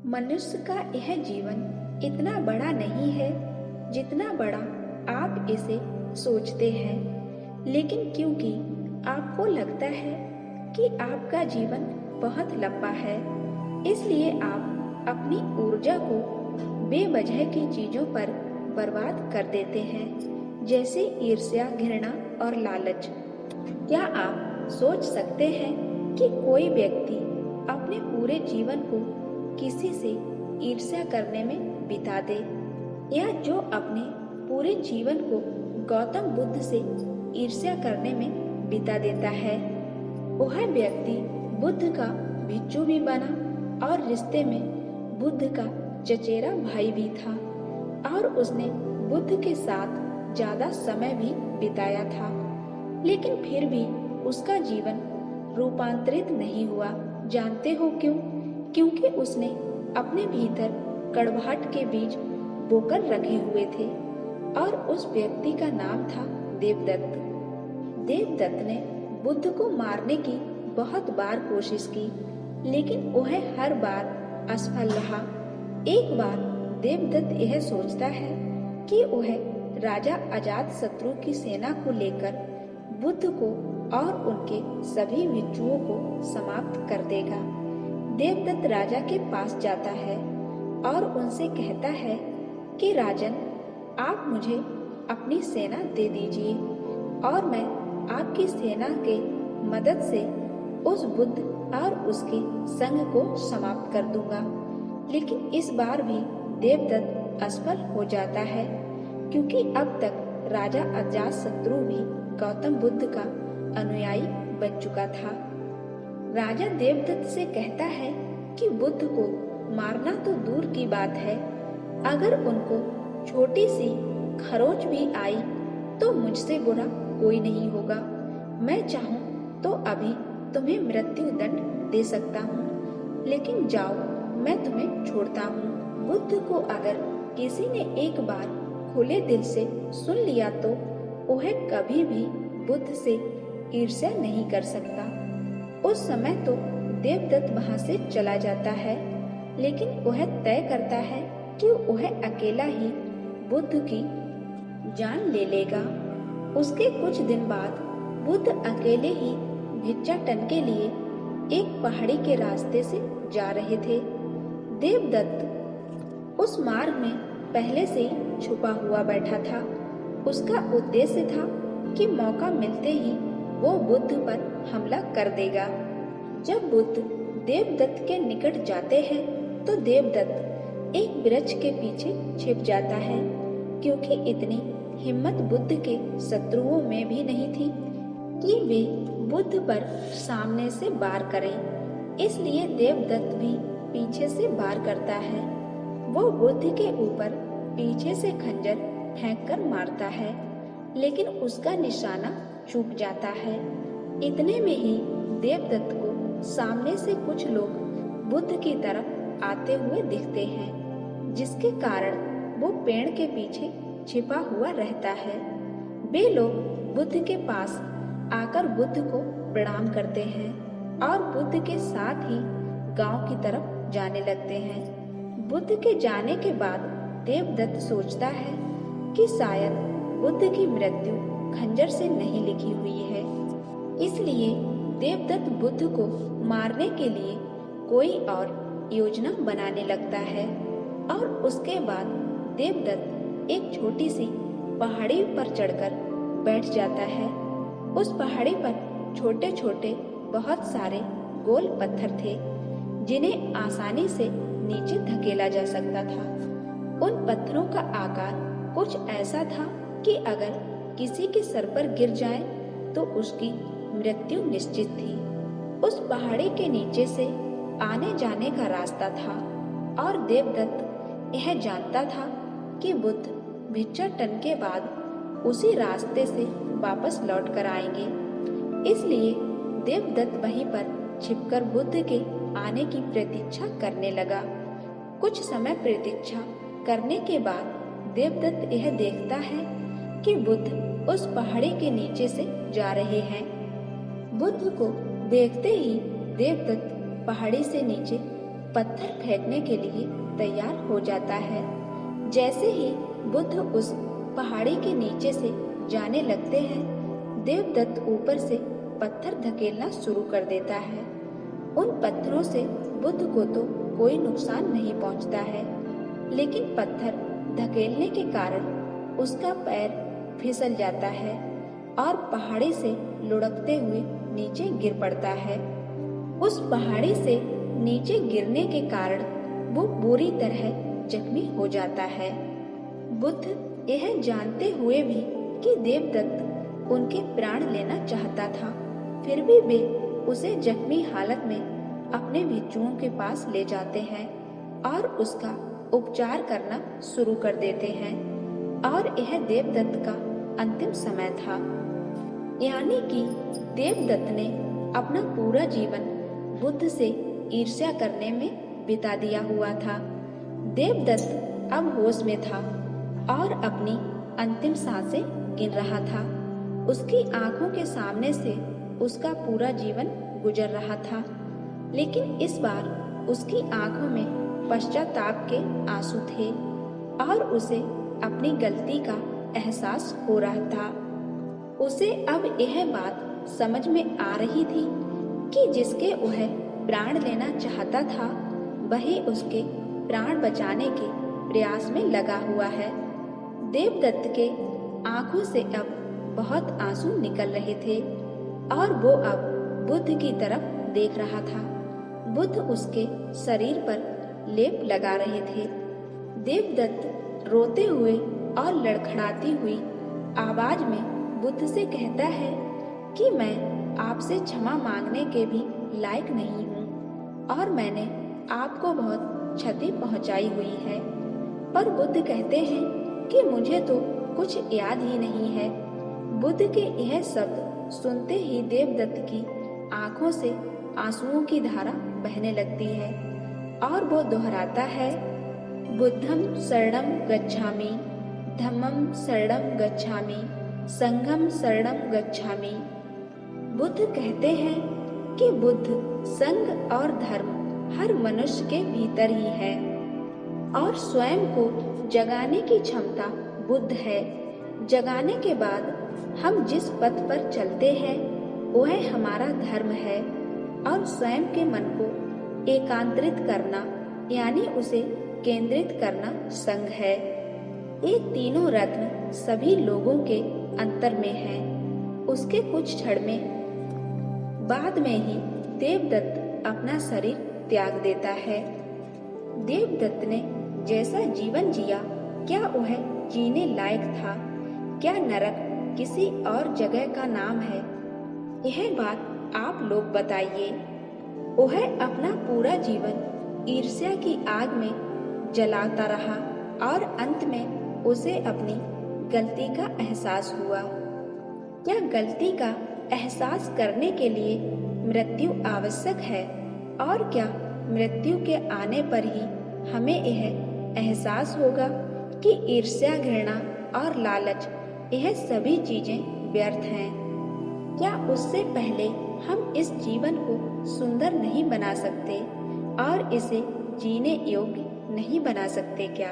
मनुष्य का यह जीवन इतना बड़ा नहीं है जितना बड़ा आप इसे सोचते हैं, लेकिन क्योंकि आपको लगता है कि आपका जीवन बहुत लंबा है, इसलिए आप अपनी ऊर्जा को बेवजह की चीजों पर बर्बाद कर देते हैं, जैसे ईर्ष्या, घृणा और लालच। क्या आप सोच सकते हैं कि कोई व्यक्ति अपने पूरे जीवन को किसी से ईर्ष्या करने में बिता दे, या जो अपने पूरे जीवन को गौतम बुद्ध से ईर्ष्या करने में बिता देता है? वह व्यक्ति बुद्ध का भिक्षु भी बना और रिश्ते में बुद्ध का चचेरा भाई भी था, और उसने बुद्ध के साथ ज्यादा समय भी बिताया था, लेकिन फिर भी उसका जीवन रूपांतरित नहीं हुआ। जानते हो क्यों? क्योंकि उसने अपने भीतर कड़वाहट के बीज बोकर रखे हुए थे, और उस व्यक्ति का नाम था देवदत्त। देवदत्त ने बुद्ध को मारने की बहुत बार कोशिश की, लेकिन वह हर बार असफल रहा। एक बार देवदत्त यह सोचता है कि वह राजा अजातशत्रु की सेना को लेकर बुद्ध को और उनके सभी भिक्षुओं को समाप्त कर देगा। देवदत्त राजा के पास जाता है और उनसे कहता है कि राजन, आप मुझे अपनी सेना दे दीजिए और मैं आपकी सेना के मदद से उस बुद्ध और उसके संघ को समाप्त कर दूंगा। लेकिन इस बार भी देवदत्त असफल हो जाता है, क्योंकि अब तक राजा अजातशत्रु भी गौतम बुद्ध का अनुयायी बन चुका था। राजा देवदत्त से कहता है कि बुद्ध को मारना तो दूर की बात है, अगर उनको छोटी सी खरोंच भी आई तो मुझसे बुरा कोई नहीं होगा। मैं चाहूँ तो अभी तुम्हें मृत्यु दंड दे सकता हूँ, लेकिन जाओ, मैं तुम्हें छोड़ता हूँ। बुद्ध को अगर किसी ने एक बार खुले दिल से सुन लिया तो वह कभी भी बुद्ध से ईर्ष्या नहीं कर सकता। उस समय तो देवदत्त वहां से चला जाता है, लेकिन वह तय करता है कि वह अकेला ही बुद्ध की जान ले लेगा। उसके कुछ दिन बाद बुद्ध अकेले ही भिक्षाटन के लिए एक पहाड़ी के रास्ते से जा रहे थे। देवदत्त उस मार्ग में पहले से ही छुपा हुआ बैठा था। उसका उद्देश्य था कि मौका मिलते ही वो बुद्ध पर हमला कर देगा। जब बुद्ध देवदत्त के निकट जाते हैं तो देवदत्त एक वृक्ष के पीछे छिप जाता है, क्योंकि इतनी हिम्मत बुद्ध के शत्रुओं में भी नहीं थी कि वे बुद्ध पर सामने से वार करें। इसलिए देवदत्त भी पीछे से वार करता है। वो बुद्ध के ऊपर पीछे से खंजर फेंककर मारता है, लेकिन उसका निशाना चूक जाता है। इतने में ही देवदत्त को सामने से कुछ लोग बुद्ध की तरफ आते हुए दिखते हैं, जिसके कारण वो पेड़ के पीछे छिपा हुआ रहता है। वे लोग बुद्ध के पास आकर बुद्ध को प्रणाम करते हैं और बुद्ध के साथ ही गांव की तरफ जाने लगते हैं। बुद्ध के जाने के बाद देवदत्त सोचता है कि शायद बुद्ध की मृत्यु खंजर से नहीं लिखी हुई है, इसलिए देवदत्त बुद्ध को मारने के लिए कोई और योजना बनाने लगता है। और उसके बाद देवदत्त एक छोटी सी पहाड़ी पर चढ़कर बैठ जाता है। उस पहाड़ी पर छोटे छोटे बहुत सारे गोल पत्थर थे, जिन्हें आसानी से नीचे धकेला जा सकता था। उन पत्थरों का आकार कुछ ऐसा था कि अगर किसी के सर पर गिर जाए तो उसकी मृत्यु निश्चित थी। उस पहाड़ी के नीचे से आने जाने का रास्ता था, और देवदत्त यह जानता था कि बुद्ध भिक्षाटन के बाद उसी रास्ते से वापस लौट कर आएंगे। इसलिए देवदत्त वहीं पर छिपकर बुद्ध के आने की प्रतीक्षा करने लगा। कुछ समय प्रतीक्षा करने के बाद देवदत्त यह देखता है कि बुद्ध उस पहाड़ी के नीचे से जा रहे हैं। बुद्ध को देखते ही देवदत्त पहाड़ी से नीचे पत्थर फेंकने के लिए तैयार हो जाता है। जैसे ही बुद्ध उस पहाड़ी के नीचे से जाने लगते हैं, देवदत्त ऊपर से पत्थर धकेलना शुरू कर देता है। उन पत्थरों से बुद्ध को तो कोई नुकसान नहीं पहुंचता है, लेकिन पत्थर धकेलने के कारण उसका पैर फिसल जाता है और पहाड़ी से लुढ़कते हुए नीचे गिर पड़ता है। उस पहाड़ी से नीचे गिरने के कारण वो बुरी तरह जख्मी हो जाता है। बुद्ध यह जानते हुए भी कि देवदत्त उनके प्राण लेना चाहता था, फिर भी वे उसे जख्मी हालत में अपने भिक्षुओं के पास ले जाते हैं और उसका उपचार करना शुरू कर देते हैं। और यह देवदत्त का अंतिम समय था, यानी कि देवदत्त ने अपना पूरा जीवन बुद्ध से ईर्ष्या करने में बिता दिया हुआ था। देवदत्त अब होश में था और अपनी अंतिम सांसें गिन रहा था। उसकी आंखों के सामने से उसका पूरा जीवन गुजर रहा था, लेकिन इस बार उसकी आंखों में पश्चाताप के आंसू थे और उसे अपनी गलती का एहसास हो रहा था। उसे अब यह बात समझ में आ रही थी कि जिसके वह प्राण लेना चाहता था, वही उसके प्राण बचाने के प्रयास में लगा हुआ है। देवदत्त के आंखों से अब बहुत आंसू निकल रहे थे और वो अब बुद्ध की तरफ देख रहा था। बुद्ध उसके शरीर पर लेप लगा रहे थे। देवदत्त रोते हुए और लड़खड़ाती हुई आवाज में बुद्ध से कहता है कि मैं आपसे क्षमा मांगने के भी लायक नहीं हूँ और मैंने आपको बहुत क्षति पहुंचाई हुई है। पर बुद्ध कहते हैं कि मुझे तो कुछ याद ही नहीं है। बुद्ध के यह शब्द सुनते ही देवदत्त की आंखों से आंसुओं की धारा बहने लगती है और वो दोहराता है, बुद्धम शरणम गच्छामि, धम्मम शरणम गच्छामि, संघम शरणम गच्छामि। बुद्ध कहते हैं कि बुद्ध, संघ और धर्म हर मनुष्य के भीतर ही है और स्वयं को जगाने की क्षमता बुद्ध है। जगाने के बाद हम जिस पथ पर चलते हैं वह हमारा धर्म है और स्वयं के मन को एकांतरित करना यानी उसे केंद्रित करना संघ है। ये तीनों रत्न सभी लोगों के अंतर में हैं। उसके कुछ क्षण में बाद में ही देवदत्त अपना शरीर त्याग देता है। देवदत्त ने जैसा जीवन जिया, क्या वह जीने लायक था? क्या नरक किसी और जगह का नाम है? यह बात आप लोग बताइए। वह अपना पूरा जीवन ईर्ष्या की आग में जलाता रहा और अंत में उसे अपनी गलती का एहसास हुआ। क्या गलती का एहसास करने के लिए मृत्यु आवश्यक है? और क्या मृत्यु के आने पर ही हमें यह एहसास होगा कि ईर्ष्या, घृणा और लालच यह सभी चीजें व्यर्थ हैं? क्या उससे पहले हम इस जीवन को सुंदर नहीं बना सकते और इसे जीने योग्य नहीं बना सकते क्या?